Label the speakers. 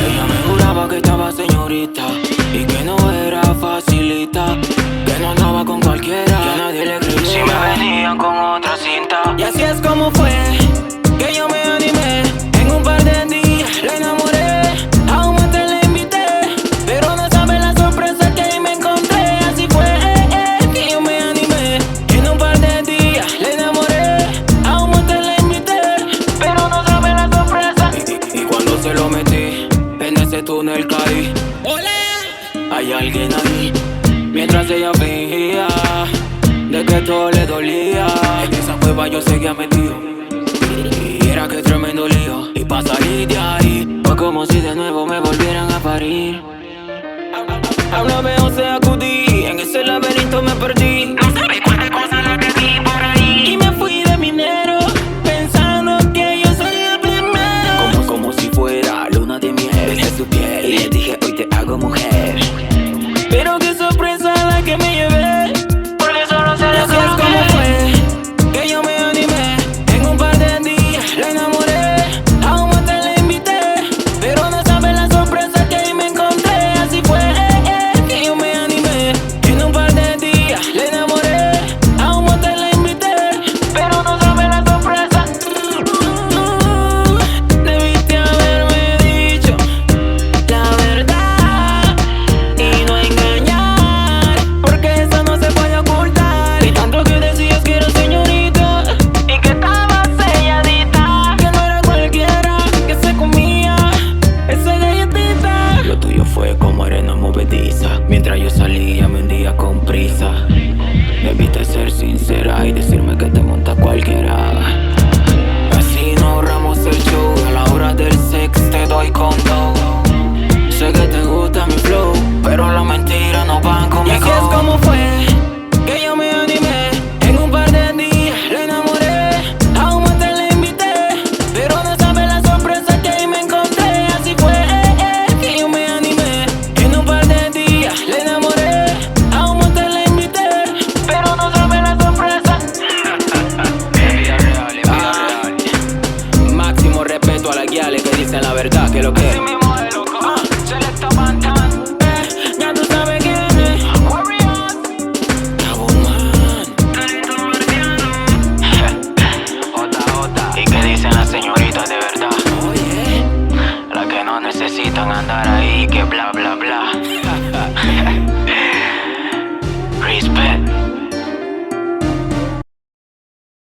Speaker 1: Ella me juraba que estaba señorita y que no era facilita, que no andaba con cualquiera, que a nadie le escribía si me venían con otra cinta. Y así es como fue que yo me animé. En un par de días la enamoré, a un motel la invité, pero no sabe la sorpresa que me encontré. Así fue que yo me animé. En un par de días la enamoré, a un motel la invité, pero no sabe la sorpresa. Y cuando se lo metí, en ese túnel caí. ¡Hola! Hay alguien ahí, mientras ella fingía de que todo le dolía. En esa cueva yo seguía metido y era que tremendo lío. Y pa' salir de ahí fue como si de nuevo me volvieran a parir. Háblame, o sea,